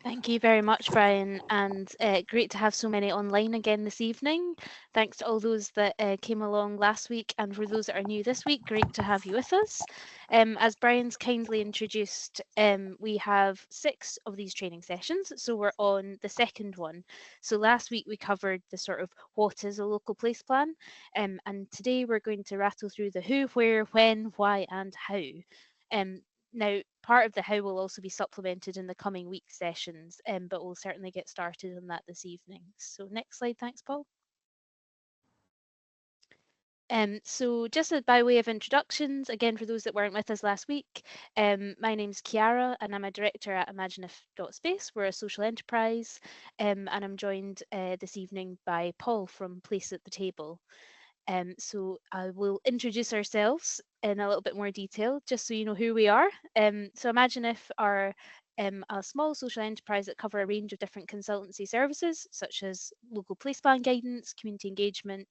Thank you very much, Brian, and great to have so many online again this evening. Thanks to all those that came along last week, and for those that are new this week, great to have you with us. As Brian's kindly introduced, we have 6 of these training sessions, so we're on the second one. So last week we covered the sort of what is a local place plan, and today we're going to rattle through the who, where, when, why, and how. Now, part of the how will also be supplemented in the coming week sessions, but we'll certainly get started on that this evening. So next slide, thanks, Paul. So just by way of introductions, again, for those that weren't with us last week, my name's Chiara and I'm a director at Imagineif.space. We're a social enterprise, and I'm joined this evening by Paul from Place at the Table. So I will introduce ourselves in a little bit more detail, just so you know who we are. So Imagineif are a small social enterprise that cover a range of different consultancy services, such as local place plan guidance, community engagement,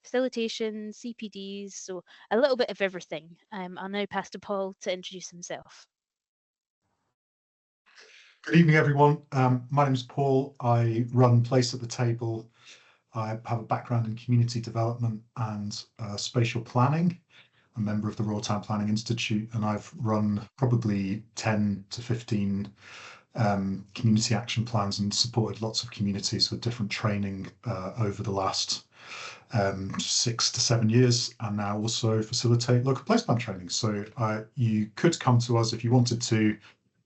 facilitation, CPDs, so a little bit of everything. I'll now pass to Paul to introduce himself. Good evening, everyone. My name is Paul. I run Place at the Table. I have a background in community development and spatial planning. I'm a member of the Royal Town Planning Institute, and I've run probably 10 to 15 community action plans and supported lots of communities with different training over the last 6 to 7 years, and now also facilitate local place plan training. So you could come to us if you wanted to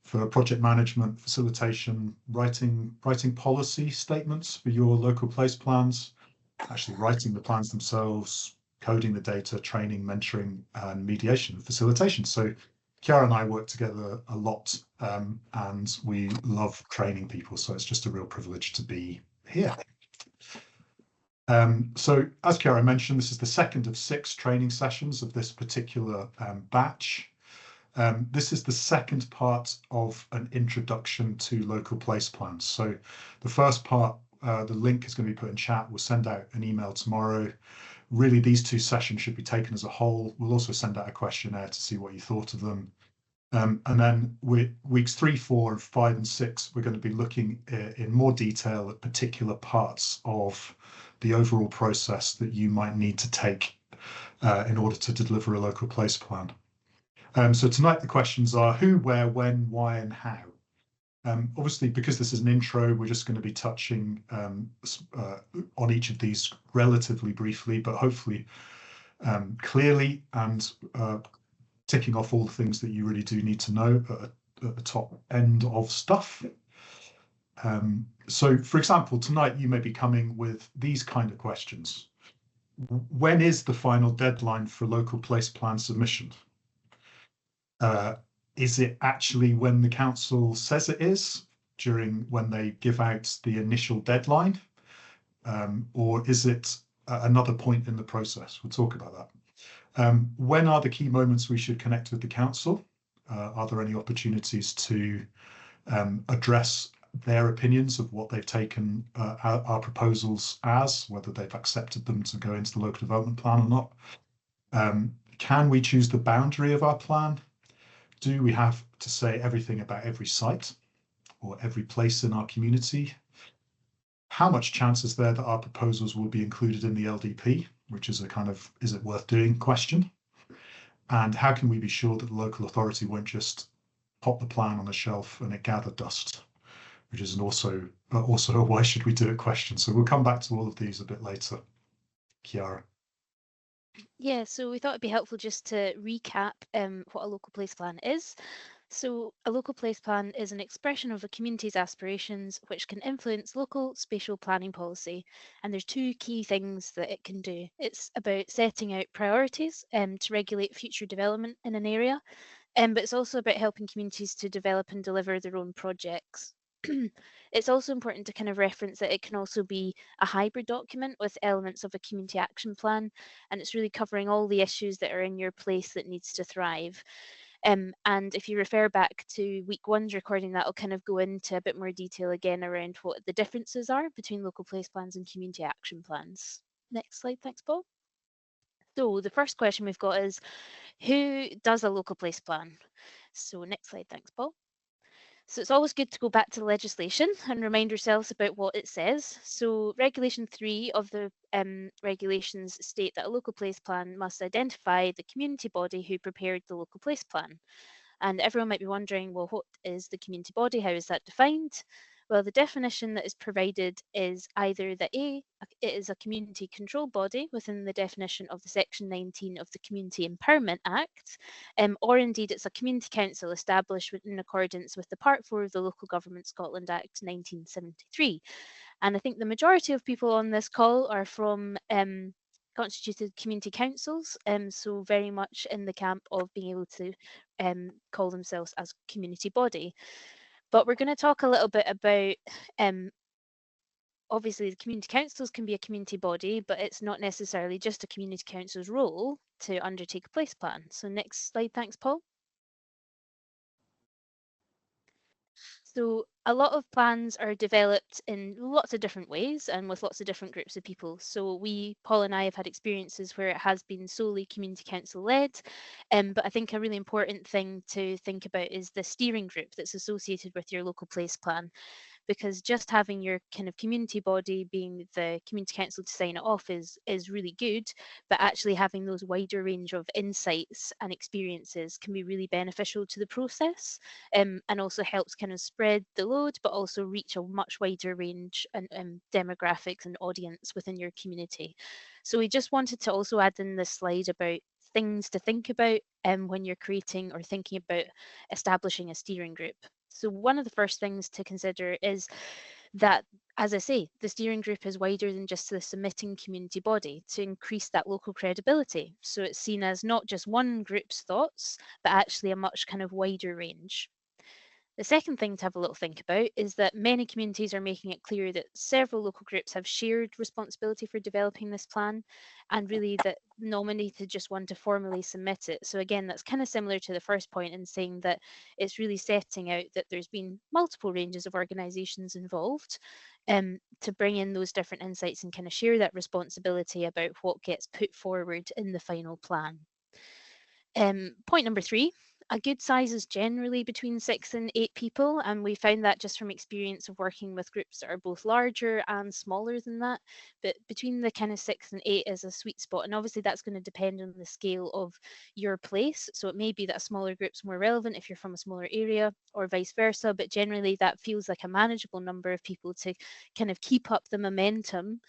for project management, facilitation, writing policy statements for your local place plans, actually writing the plans themselves, coding the data, training, mentoring, and mediation and facilitation. So Chiara and I work together a lot, and we love training people. So it's just a real privilege to be here. So as Chiara mentioned, this is the second of 6 training sessions of this particular batch. This is the second part of an introduction to local place plans. So the first part, the link is going to be put in chat. We'll send out an email tomorrow. Really, these 2 sessions should be taken as a whole. We'll also send out a questionnaire to see what you thought of them. And then weeks 3, 4, 5, and 6, we're going to be looking in more detail at particular parts of the overall process that you might need to take in order to deliver a local place plan. So tonight the questions are who, where, when, why, and how. Obviously, because this is an intro, we're just going to be touching on each of these relatively briefly, but hopefully clearly, and ticking off all the things that you really do need to know at the top end of stuff. So, for example, tonight you may be coming with these kind of questions. When is the final deadline for local place plan submission? Is it actually when the council says it is, when they give out the initial deadline? Or is it another point in the process? We'll talk about that. When are the key moments we should connect with the council? Are there any opportunities to address their opinions of what they've taken our proposals as, whether they've accepted them to go into the local development plan or not? Can we choose the boundary of our plan? Do we have to say everything about every site or every place in our community? How much chance is there that our proposals will be included in the LDP, which is a kind of is it worth doing question? And how can we be sure that the local authority won't just pop the plan on a shelf and it gather dust, which is also a why should we do it question. So we'll come back to all of these a bit later. Chiara. Yeah, so we thought it'd be helpful just to recap what a local place plan is. So a local place plan is an expression of a community's aspirations which can influence local spatial planning policy. And there's 2 key things that it can do. It's about setting out priorities to regulate future development in an area, but it's also about helping communities to develop and deliver their own projects. It's also important to kind of reference that it can also be a hybrid document with elements of a community action plan, and it's really covering all the issues that are in your place that needs to thrive. And if you refer back to week 1's recording, that'll kind of go into a bit more detail again around what the differences are between local place plans and community action plans. Next slide, thanks, Paul. So the first question we've got is, who does a local place plan? So next slide, thanks, Paul. So it's always good to go back to the legislation and remind ourselves about what it says. So Regulation 3 of the regulations state that a local place plan must identify the community body who prepared the local place plan. And everyone might be wondering, well, what is the community body? How is that defined? Well, the definition that is provided is either that it is a community control body within the definition of the Section 19 of the Community Empowerment Act, or indeed it's a community council established in accordance with the Part 4 of the Local Government Scotland Act 1973. And I think the majority of people on this call are from constituted community councils, so very much in the camp of being able to call themselves as community body. But we're going to talk a little bit about obviously the community councils can be a community body, but it's not necessarily just a community council's role to undertake a place plan. So next slide, thanks, Paul. So a lot of plans are developed in lots of different ways and with lots of different groups of people. So Paul and I have had experiences where it has been solely community council led. But I think a really important thing to think about is the steering group that's associated with your local place plan, because just having your kind of community body being the community council to sign it off is really good, but actually having those wider range of insights and experiences can be really beneficial to the process, and also helps kind of spread the load but also reach a much wider range and demographics and audience within your community. So we just wanted to also add in this slide about things to think about when you're creating or thinking about establishing a steering group. So one of the first things to consider is that, as I say, the steering group is wider than just the submitting community body to increase that local credibility. So it's seen as not just one group's thoughts, but actually a much kind of wider range. The second thing to have a little think about is that many communities are making it clear that several local groups have shared responsibility for developing this plan, and really that nominated just one to formally submit it. So again, that's kind of similar to the first point in saying that it's really setting out that there's been multiple ranges of organisations involved, to bring in those different insights and kind of share that responsibility about what gets put forward in the final plan. Point number 3, a good size is generally between 6 and 8 people, and we found that just from experience of working with groups that are both larger and smaller than that. But between the kind of 6 and 8 is a sweet spot, and obviously that's going to depend on the scale of your place. So it may be that a smaller group's more relevant if you're from a smaller area, or vice versa, but generally that feels like a manageable number of people to kind of keep up the momentum,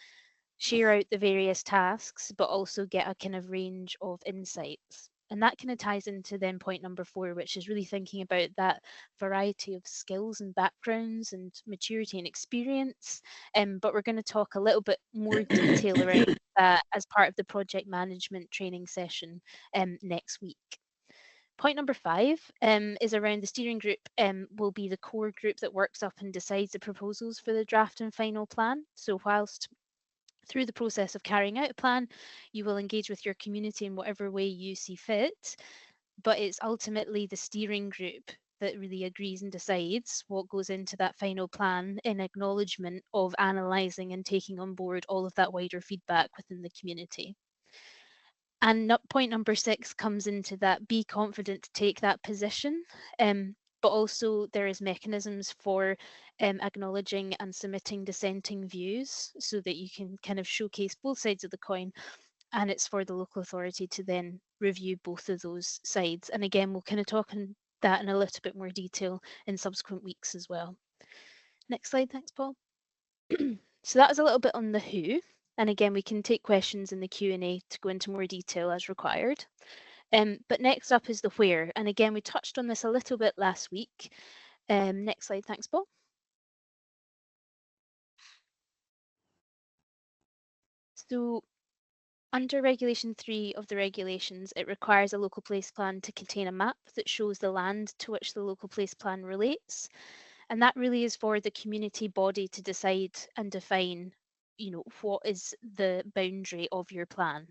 share out the various tasks, but also get a kind of range of insights. And that kind of ties into then point number 4, which is really thinking about that variety of skills and backgrounds and maturity and experience. But we're going to talk a little bit more detail around that as part of the project management training session next week. Point number 5 is around the steering group will be the core group that works up and decides the proposals for the draft and final plan. So whilst through the process of carrying out a plan, you will engage with your community in whatever way you see fit, but it's ultimately the steering group that really agrees and decides what goes into that final plan in acknowledgement of analysing and taking on board all of that wider feedback within the community. And point number 6 comes into that be confident to take that position. But also there is mechanisms for acknowledging and submitting dissenting views so that you can kind of showcase both sides of the coin, and it's for the local authority to then review both of those sides. And again, we'll kind of talk on that in a little bit more detail in subsequent weeks as well. Next slide, thanks, Paul. So that was a little bit on the who, and again we can take questions in the Q&A to go into more detail as required. But next up is the where, and again we touched on this a little bit last week. Next slide, thanks, Paul. So under Regulation 3 of the regulations, it requires a local place plan to contain a map that shows the land to which the local place plan relates. And that really is for the community body to decide and define, what is the boundary of your plan.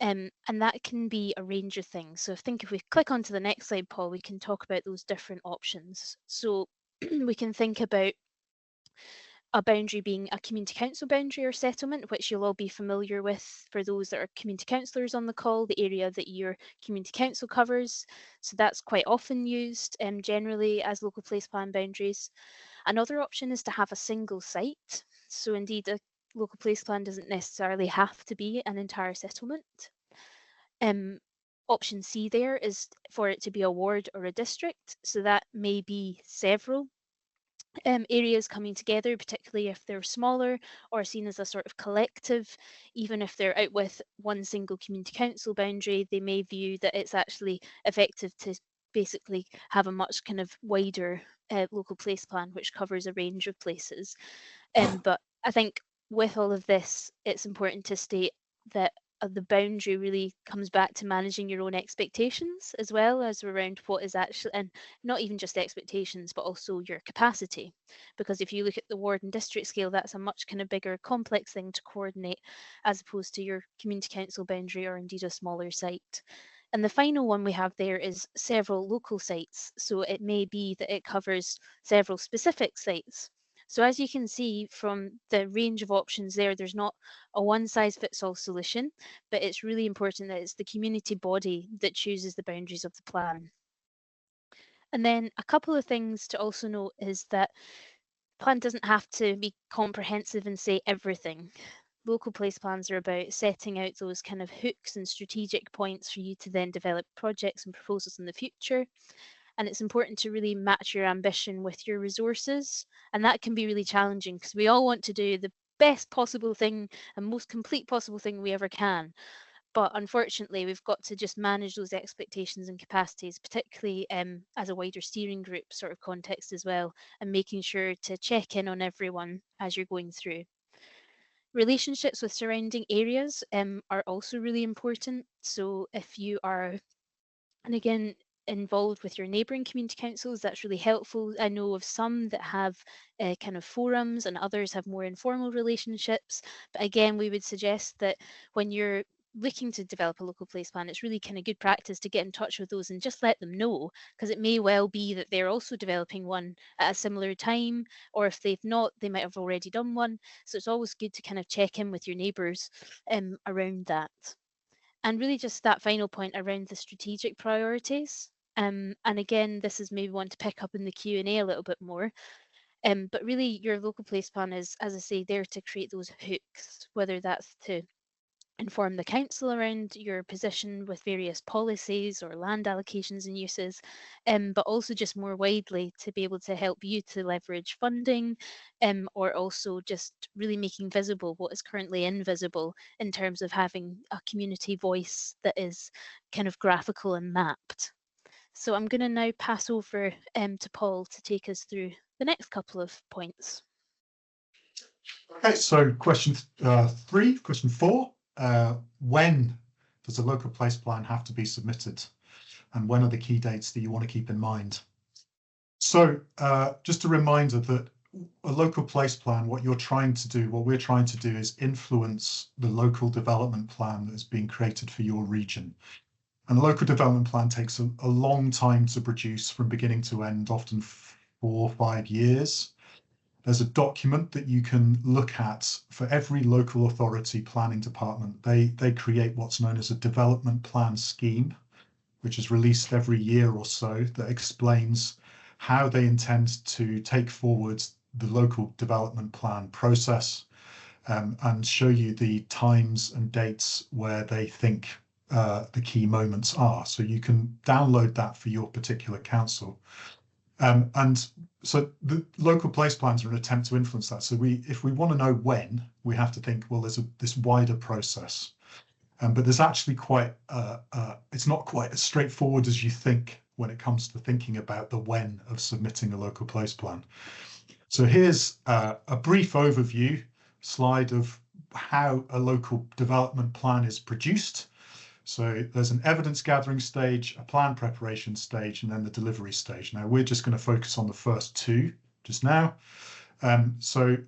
And that can be a range of things. So if we click onto the next slide, Paul, we can talk about those different options. So we can think about a boundary being a community council boundary or settlement, which you'll all be familiar with for those that are community councillors on the call, the area that your community council covers. So that's quite often used generally as local place plan boundaries. Another option is to have a single site. So indeed, a local place plan doesn't necessarily have to be an entire settlement. Option C there is for it to be a ward or a district. So that may be several areas coming together, particularly if they're smaller or seen as a sort of collective. Even if they're out with one single community council boundary, they may view that it's actually effective to basically have a much kind of wider local place plan, which covers a range of places. But I think with all of this, it's important to state that the boundary really comes back to managing your own expectations as well as around what is actually, and not even just expectations, but also your capacity. Because if you look at the ward and district scale, that's a much kind of bigger, complex thing to coordinate as opposed to your community council boundary or indeed a smaller site. And the final one we have there is several local sites. So it may be that it covers several specific sites. So as you can see from the range of options there, there's not a one size fits all solution, but it's really important that it's the community body that chooses the boundaries of the plan. And then a couple of things to also note is that plan doesn't have to be comprehensive and say everything. Local place plans are about setting out those kind of hooks and strategic points for you to then develop projects and proposals in the future. And it's important to really match your ambition with your resources. And that can be really challenging because we all want to do the best possible thing and most complete possible thing we ever can. But unfortunately, we've got to just manage those expectations and capacities, particularly as a wider steering group sort of context as well, and making sure to check in on everyone as you're going through. Relationships with surrounding areas are also really important. So if you are, and again, involved with your neighbouring community councils, that's really helpful. I know of some that have kind of forums and others have more informal relationships. But again, we would suggest that when you're looking to develop a local place plan, it's really kind of good practice to get in touch with those and just let them know, because it may well be that they're also developing one at a similar time, or if they've not, they might have already done one. So it's always good to kind of check in with your neighbours around that. And really just that final point around the strategic priorities. And again, this is maybe one to pick up in the Q&A a little bit more. But really your local place plan is, as I say, there to create those hooks, whether that's to inform the council around your position with various policies or land allocations and uses, but also just more widely to be able to help you to leverage funding, or also just really making visible what is currently invisible in terms of having a community voice that is kind of graphical and mapped. So I'm going to now pass over to Paul to take us through the next couple of points. Okay, so question 4. When does a local place plan have to be submitted, and when are the key dates that you want to keep in mind? So just a reminder that a local place plan, what we're trying to do is influence the local development plan that is being created for your region. And the local development plan takes a long time to produce from beginning to end, often 4 or 5 years. There's a document that you can look at for every local authority planning department. They create what's known as a development plan scheme, which is released every year or so, that explains how they intend to take forward the local development plan process, and show you the times and dates where they think the key moments are. So you can download that for your particular council. And so the local place plans are an attempt to influence that. So if we want to know when, we have to think, well, there's this wider process. But there's actually it's not quite as straightforward as you think when it comes to thinking about the when of submitting a local place plan. So here's a brief overview slide of how a local development plan is produced. So there's an evidence gathering stage, a plan preparation stage, and then the delivery stage. Now we're just going to focus on the first two just now. Lots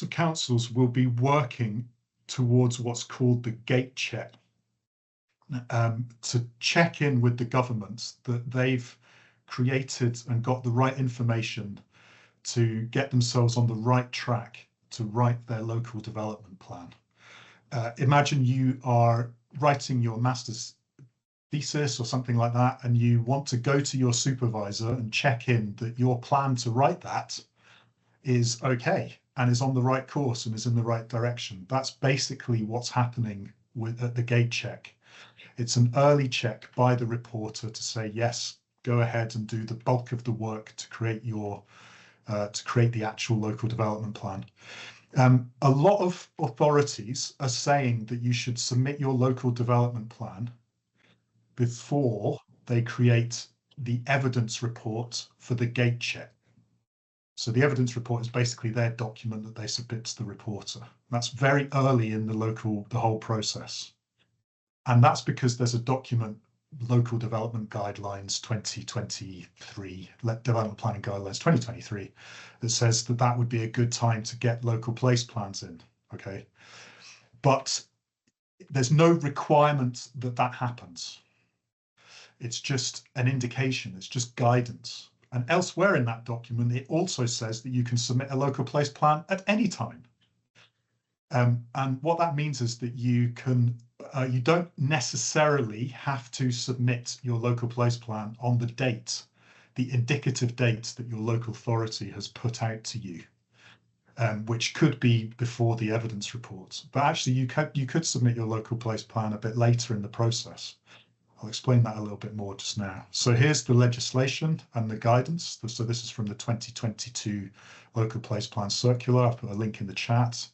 of councils will be working towards what's called the gate check, to check in with the government that they've created and got the right information to get themselves on the right track to write their local development plan. Imagine you are writing your master's thesis or something like that, and you want to go to your supervisor and check in that your plan to write that is okay and is on the right course and is in the right direction. That's basically what's happening at the gate check. It's an early check by the reporter to say, yes, go ahead and do the bulk of the work to create the actual local development plan. A lot of authorities are saying that you should submit your local development plan before they create the evidence report for the gate check. So the evidence report is basically their document that they submit to the reporter. That's very early in the whole process. And that's because there's a document, Local Development Guidelines 2023, Development Planning Guidelines 2023, that says that that would be a good time to get local place plans in, okay? But there's no requirement that that happens. It's just an indication, it's just guidance. And elsewhere in that document, it also says that you can submit a local place plan at any time. And what that means is that you don't necessarily have to submit your local place plan on the date, the indicative date that your local authority has put out to you, which could be before the evidence report. But actually, you could submit your local place plan a bit later in the process. I'll explain that a little bit more just now. So here's the legislation and the guidance. So this is from the 2022 Local Place Plan Circular. I'll put a link in the chat.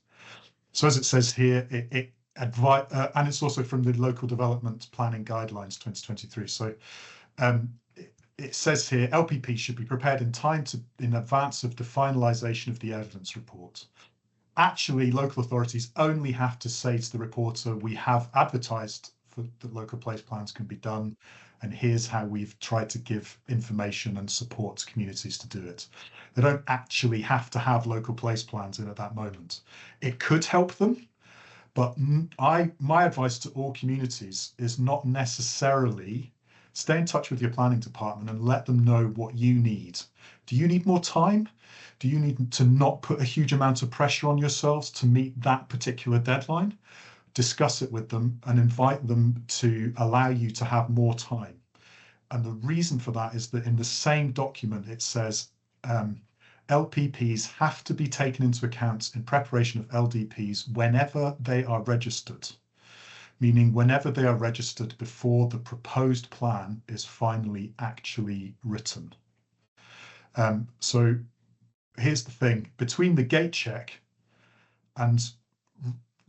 So as it says here, and it's also from the Local Development Planning Guidelines 2023. So it says here, LPP should be prepared in time in advance of the finalisation of the evidence report. Actually, local authorities only have to say to the reporter, we have advertised that local place plans can be done, and here's how we've tried to give information and support to communities to do it. They don't actually have to have local place plans in at that moment. It could help them, but my advice to all communities is not necessarily stay in touch with your planning department and let them know what you need. Do you need more time? Do you need to not put a huge amount of pressure on yourselves to meet that particular deadline? Discuss it with them and invite them to allow you to have more time. And the reason for that is that in the same document, it says LPPs have to be taken into account in preparation of LDPs whenever they are registered, meaning whenever they are registered before the proposed plan is finally actually written. So here's the thing, between the gate check and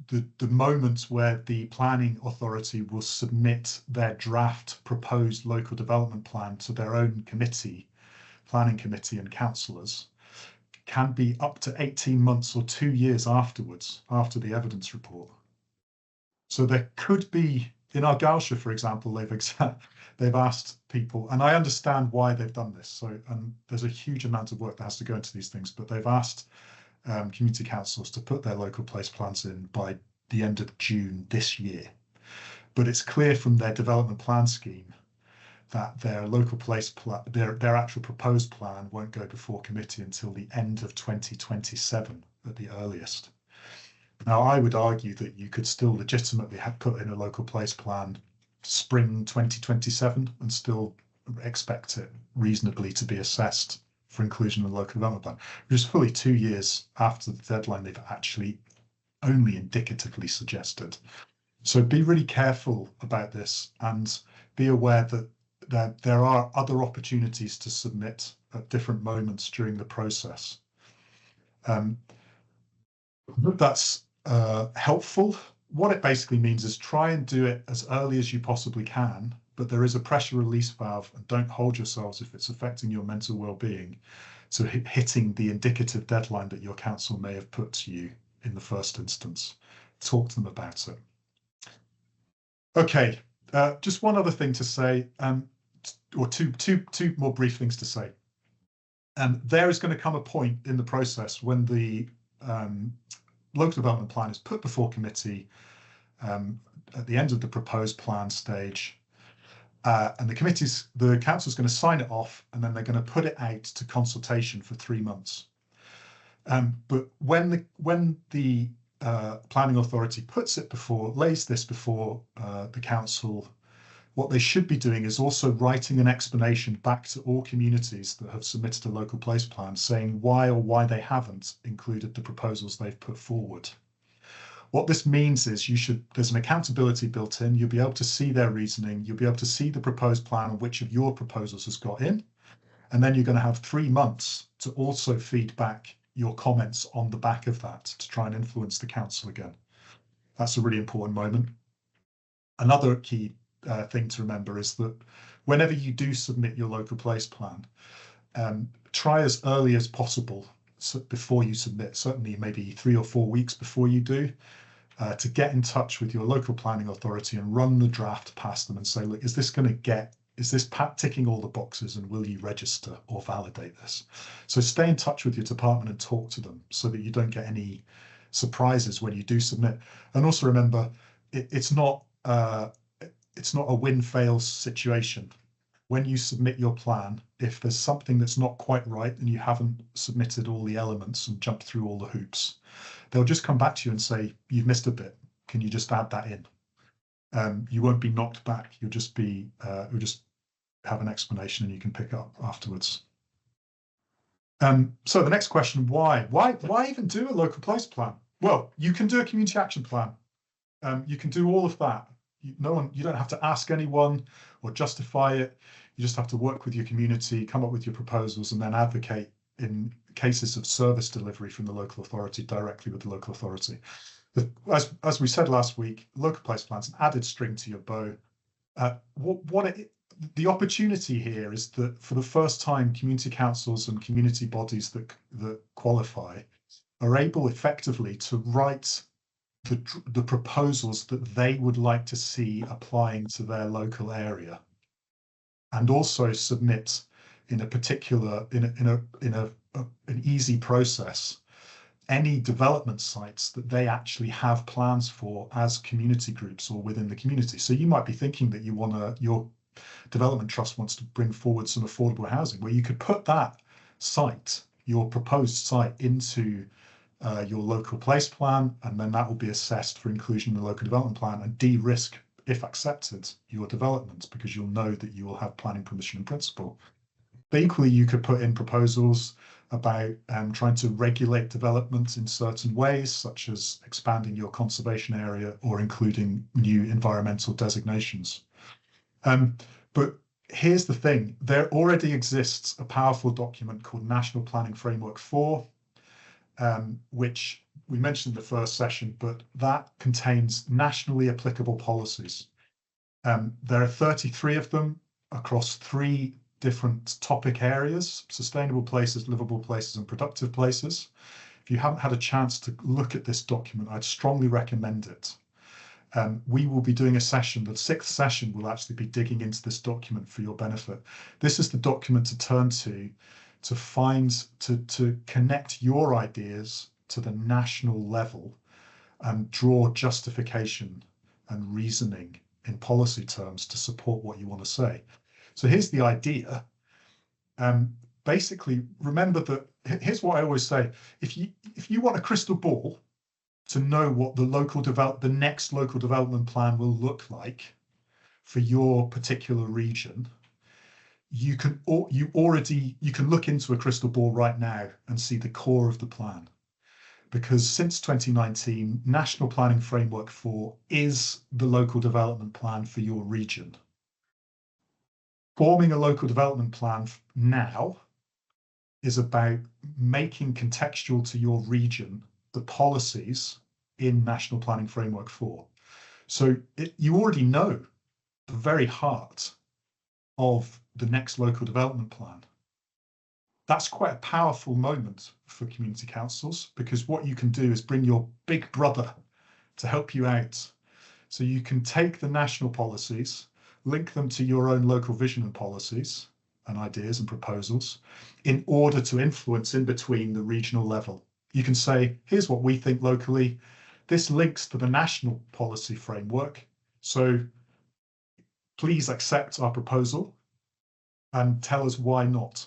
the moment where the planning authority will submit their draft proposed local development plan to their own committee, planning committee and councillors, can be up to 18 months or 2 years afterwards, after the evidence report. So there could be, in Argyllshire, for example, they've asked people, and I understand why they've done this. So, and there's a huge amount of work that has to go into these things, but they've asked community councils to put their local place plans in by the end of June this year. But it's clear from their development plan scheme that their local place plan, their actual proposed plan won't go before committee until the end of 2027 at the earliest. Now, I would argue that you could still legitimately have put in a local place plan spring 2027 and still expect it reasonably to be assessed for inclusion in the local development plan, which is fully 2 years after the deadline they've actually only indicatively suggested. So be really careful about this and be aware that there are other opportunities to submit at different moments during the process. That's helpful. What it basically means is try and do it as early as you possibly can, but there is a pressure release valve, and don't hold yourselves if it's affecting your mental well-being to hitting the indicative deadline that your council may have put to you in the first instance. Talk to them about it. Okay, just one other thing to say, or two more brief things to say. There is going to come a point in the process when the local development plan is put before committee at the end of the proposed plan stage, And the council's going to sign it off, and then they're going to put it out to consultation for 3 months. But when the planning authority lays this before the council, what they should be doing is also writing an explanation back to all communities that have submitted a local place plan, saying why or why they haven't included the proposals they've put forward. What this means is there's an accountability built in. You'll be able to see their reasoning. You'll be able to see the proposed plan and which of your proposals has got in. And then you're going to have 3 months to also feed back your comments on the back of that to try and influence the council again. That's a really important moment. Another key thing to remember is that whenever you do submit your local place plan, try as early as possible before you submit, certainly maybe 3 or 4 weeks before you do, to get in touch with your local planning authority and run the draft past them and say, look, is this ticking all the boxes, and will you register or validate this? So stay in touch with your department and talk to them so that you don't get any surprises when you do submit. And also remember, it's not a win-fail situation. When you submit your plan, if there's something that's not quite right and you haven't submitted all the elements and jumped through all the hoops, they'll just come back to you and say, you've missed a bit. Can you just add that in? You won't be knocked back. You'll just have an explanation and you can pick up afterwards. So the next question, why even do a local place plan? Well, you can do a community action plan. You can do all of that. You don't have to ask anyone or justify it. You just have to work with your community, come up with your proposals, and then advocate in cases of service delivery from the local authority directly with the local authority. As we said last week, local place plan's an added string to your bow. The opportunity here is that for the first time, community councils and community bodies that qualify are able effectively to write the proposals that they would like to see applying to their local area, and also submit in an easy process any development sites that they actually have plans for as community groups or within the community. So you might be thinking that your development trust wants to bring forward some affordable housing, where you could put that site, your proposed site, into your local place plan, and then that will be assessed for inclusion in the local development plan and de-risk, if accepted, your development, because you'll know that you will have planning permission in principle. But equally, you could put in proposals about trying to regulate development in certain ways, such as expanding your conservation area or including new environmental designations. But here's the thing, there already exists a powerful document called National Planning Framework 4, which we mentioned in the first session, but that contains nationally applicable policies. There are 33 of them across 3 different topic areas: sustainable places, livable places, and productive places. If you haven't had a chance to look at this document, I'd strongly recommend it. We will be doing a session, the 6th session will actually be digging into this document for your benefit. This is the document to turn to connect your ideas to the national level and draw justification and reasoning in policy terms to support what you want to say. So here's the idea. Basically, remember that here's what I always say: if you want a crystal ball to know what the next local development plan will look like for your particular region, you can look into a crystal ball right now and see the core of the plan. Because since 2019, National Planning Framework 4 is the local development plan for your region. Forming a local development plan now is about making contextual to your region the policies in National Planning Framework 4. So you already know the very heart of the next local development plan. That's quite a powerful moment for community councils, because what you can do is bring your big brother to help you out. So you can take the national policies, link them to your own local vision and policies and ideas and proposals in order to influence in between the regional level. You can say, here's what we think locally. This links to the national policy framework. So please accept our proposal and tell us why not,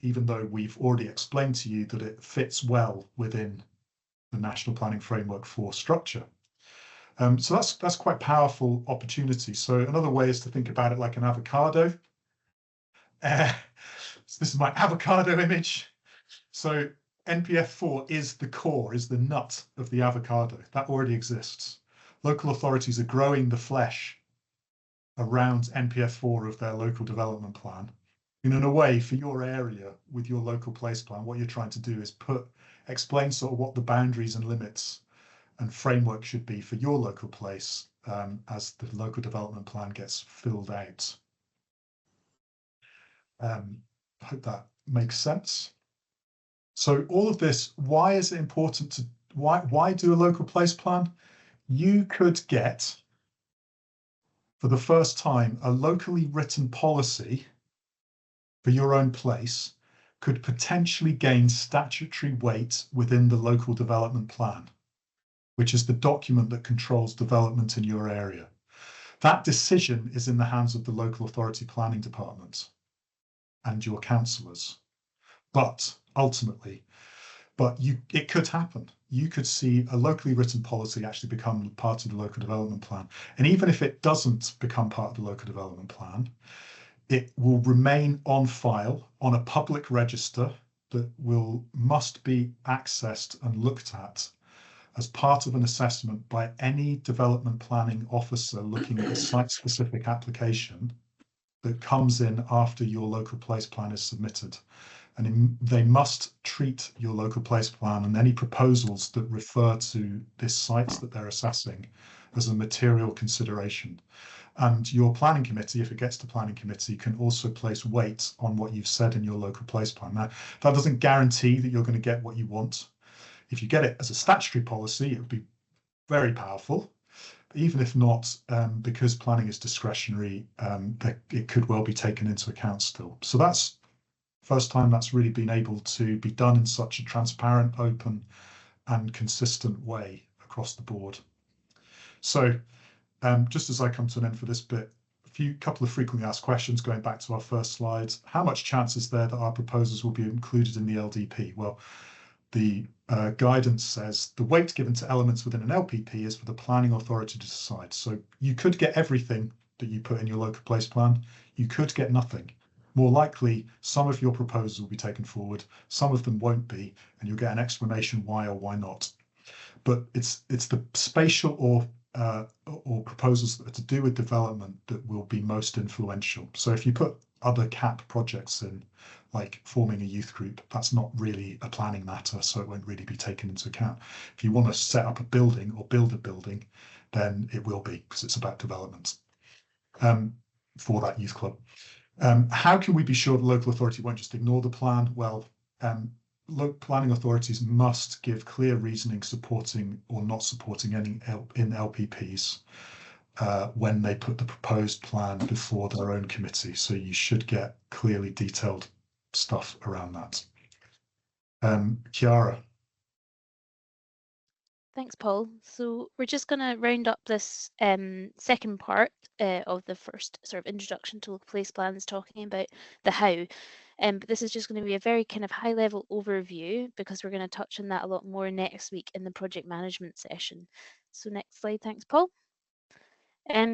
even though we've already explained to you that it fits well within the National Planning Framework for structure. So that's quite powerful opportunity. So another way is to think about it like an avocado. So this is my avocado image. So NPF 4 is the core, is the nut of the avocado. That already exists. Local authorities are growing the flesh around NPF 4 of their local development plan. And in a way, for your area with your local place plan, what you're trying to do is explain sort of what the boundaries and limits and framework should be for your local place as the local development plan gets filled out. I hope that makes sense. So all of this, why is it important to, why do a local place plan? You could get, for the first time, a locally written policy for your own place could potentially gain statutory weight within the local development plan, which is the document that controls development in your area. That decision is in the hands of the local authority planning department and your councillors. But ultimately, it could happen. You could see a locally written policy actually become part of the local development plan. And even if it doesn't become part of the local development plan, it will remain on file on a public register that must be accessed and looked at as part of an assessment by any development planning officer looking at a site-specific application that comes in after your local place plan is submitted. And they must treat your local place plan and any proposals that refer to this site that they're assessing as a material consideration. And your planning committee, if it gets to planning committee, can also place weight on what you've said in your local place plan. Now, that doesn't guarantee that you're going to get what you want. If you get it as a statutory policy, it would be very powerful. But even if not, because planning is discretionary, it could well be taken into account still. So that's first time that's really been able to be done in such a transparent, open, and consistent way across the board. So just as I come to an end for this bit, couple of frequently asked questions going back to our first slides. How much chance is there that our proposals will be included in the LDP? Well, the guidance says the weight given to elements within an LPP is for the planning authority to decide. So you could get everything that you put in your local place plan. You could get nothing. More likely, some of your proposals will be taken forward, some of them won't be, and you'll get an explanation why or why not. But it's the spatial or proposals that are to do with development that will be most influential. So if you put other CAP projects in, like forming a youth group, that's not really a planning matter, so it won't really be taken into account. If you want to set up a building or build a building, then it will be, because it's about development for that youth club. How can we be sure the local authority won't just ignore the plan? Well, local planning authorities must give clear reasoning supporting or not supporting any in LPPs when they put the proposed plan before their own committee. So you should get clearly detailed stuff around that. Chiara. Thanks, Paul. So we're just going to round up this second part of the first sort of introduction to local place plans, talking about the how. But this is just going to be a very kind of high level overview because we're going to touch on that a lot more next week in the project management session. So next slide, thanks, Paul.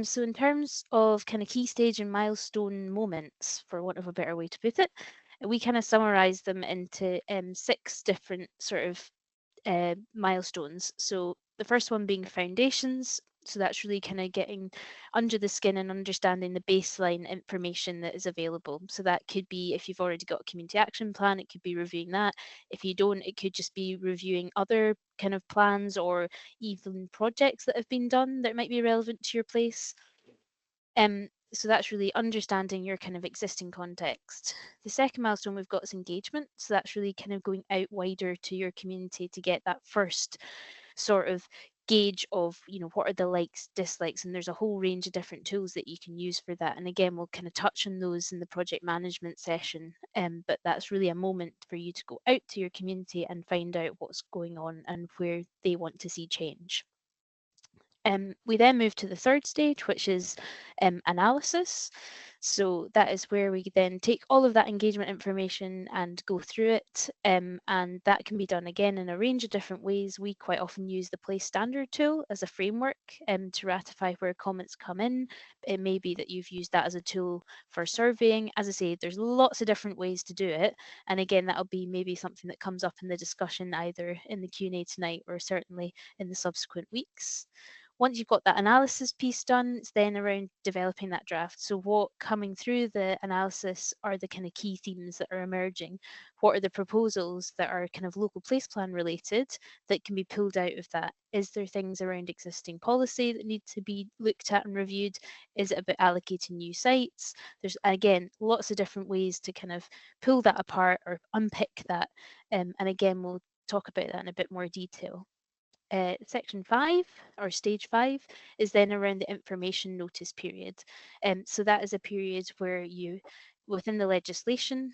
So in terms of kind of key stage and milestone moments, for want of a better way to put it, we kind of summarize them into 6 different sort of milestones. So the first one being foundations. So that's really kind of getting under the skin and understanding the baseline information that is available. So that could be if you've already got a community action plan, it could be reviewing that. If you don't, it could just be reviewing other kind of plans or even projects that have been done that might be relevant to your place. So that's really understanding your kind of existing context. The second milestone we've got is engagement. So that's really kind of going out wider to your community to get that first sort of gauge of, you know, what are the likes, dislikes, and there's a whole range of different tools that you can use for that. And again, we'll kind of touch on those in the project management session. But that's really a moment for you to go out to your community and find out what's going on and where they want to see change. We then move to the third stage, which is analysis. So that is where we then take all of that engagement information and go through it. And that can be done again in a range of different ways. We quite often use the Place Standard tool as a framework to ratify where comments come in. It may be that you've used that as a tool for surveying. As I say, there's lots of different ways to do it. And again, that'll be maybe something that comes up in the discussion either in the Q&A tonight or certainly in the subsequent weeks. Once you've got that analysis piece done, it's then around developing that draft. So what coming through the analysis are the kind of key themes that are emerging? What are the proposals that are kind of local place plan related that can be pulled out of that? Is there things around existing policy that need to be looked at and reviewed? Is it about allocating new sites? There's, again, lots of different ways to kind of pull that apart or unpick that. And again, we'll talk about that in a bit more detail. Section 5 or stage 5 is then around the information notice period. So that is a period where you, within the legislation,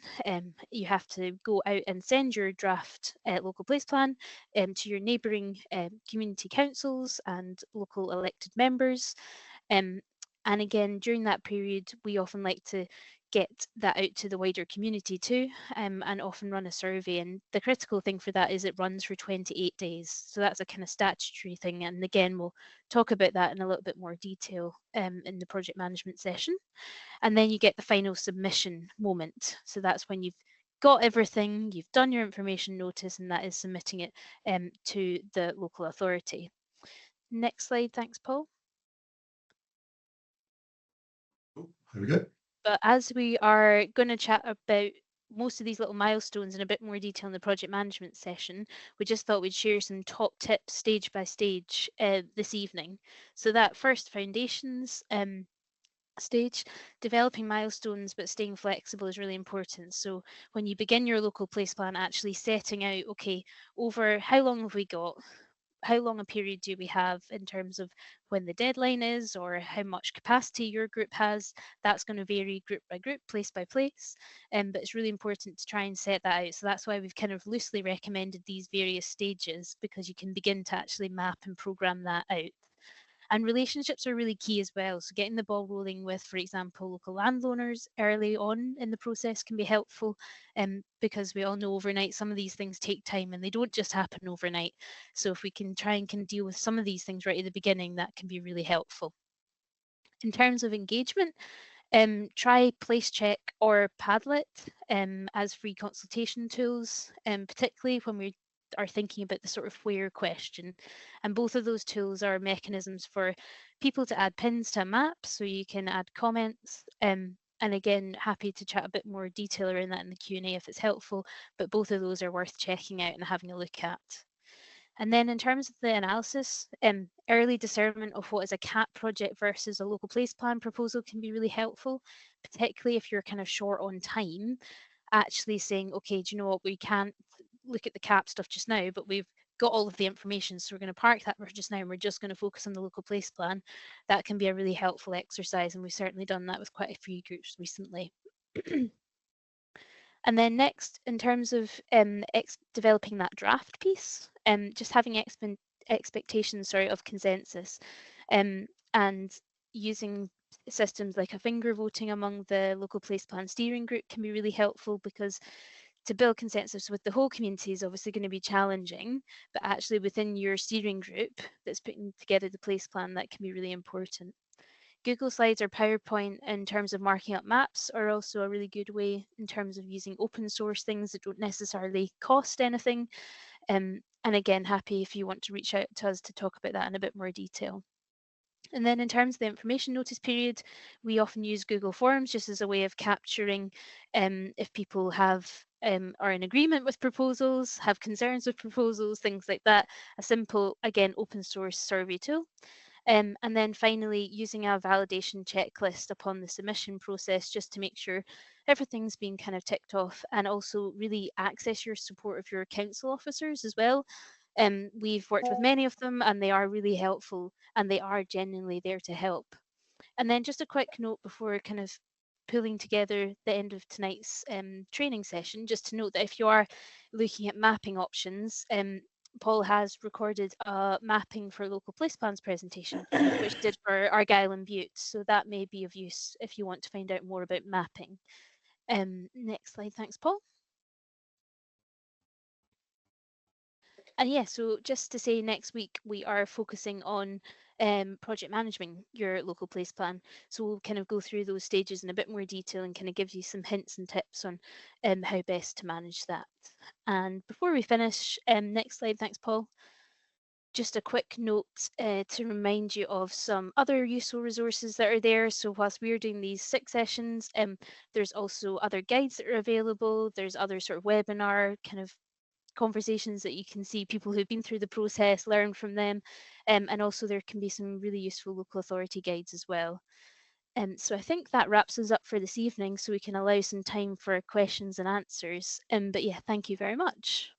you have to go out and send your draft local place plan to your neighbouring community councils and local elected members. And again, during that period, we often like to get that out to the wider community too, and often run a survey. And the critical thing for that is it runs for 28 days. So that's a kind of statutory thing. And again, we'll talk about that in a little bit more detail in the project management session. And then you get the final submission moment. So that's when you've got everything, you've done your information notice, and that is submitting it to the local authority. Next slide, thanks, Paul. There we go. But as we are going to chat about most of these little milestones in a bit more detail in the project management session, we just thought we'd share some top tips stage by stage this evening. So that first foundations stage, developing milestones but staying flexible is really important. So when you begin your local place plan, actually setting out, okay, over how long have we got? How long a period do we have in terms of when the deadline is or how much capacity your group has? That's going to vary group by group, place by place. But it's really important to try and set that out. So that's why we've kind of loosely recommended these various stages, because you can begin to actually map and program that out. And relationships are really key as well. So getting the ball rolling with, for example, local landowners early on in the process can be helpful, because we all know overnight some of these things take time and they don't just happen overnight. So if we can try and can deal with some of these things right at the beginning, that can be really helpful. In terms of engagement, try PlaceCheck or Padlet as free consultation tools, particularly when we are thinking about the sort of where question. And both of those tools are mechanisms for people to add pins to a map, so you can add comments. And again, happy to chat a bit more detail around that in the Q&A if it's helpful, but both of those are worth checking out and having a look at. And then in terms of the analysis, early discernment of what is a CAP project versus a local place plan proposal can be really helpful, particularly if you're kind of short on time. Actually saying, okay, do you know what, we can't look at the CAP stuff just now, but we've got all of the information, so we're going to park that for just now and we're just going to focus on the local place plan. That can be a really helpful exercise, and we've certainly done that with quite a few groups recently. And then next, in terms of developing that draft piece, just having expectations, of consensus, and using systems like a finger voting among the local place plan steering group can be really helpful, because to build consensus with the whole community is obviously going to be challenging, but actually within your steering group that's putting together the place plan, that can be really important. Google Slides or PowerPoint in terms of marking up maps are also a really good way in terms of using open source things that don't necessarily cost anything. And again, happy if you want to reach out to us to talk about that in a bit more detail. And then in terms of the information notice period, we often use Google Forms just as a way of capturing if people have are in agreement with proposals, have concerns with proposals, things like that. A simple, again, open source survey tool. And then finally, using a validation checklist upon the submission process just to make sure everything's been kind of ticked off, and also really access your support of your council officers as well. We've worked with many of them and they are really helpful and they are genuinely there to help. And then just a quick note before kind of pulling together the end of tonight's training session, just to note that if you are looking at mapping options, Paul has recorded a mapping for local place plans presentation, which did for Argyll and Bute. So that may be of use if you want to find out more about mapping. Next slide, thanks, Paul. And yeah, so just to say, next week we are focusing on project managing your local place plan. So we'll kind of go through those stages in a bit more detail and kind of give you some hints and tips on how best to manage that. And before we finish, next slide, thanks, Paul. Just a quick note to remind you of some other useful resources that are there. So whilst we're doing these 6 sessions, there's also other guides that are available. There's other sort of webinar kind of conversations that you can see people who've been through the process, learn from them, and also there can be some really useful local authority guides as well. So I think that wraps us up for this evening, so we can allow some time for questions and answers. But yeah, thank you very much.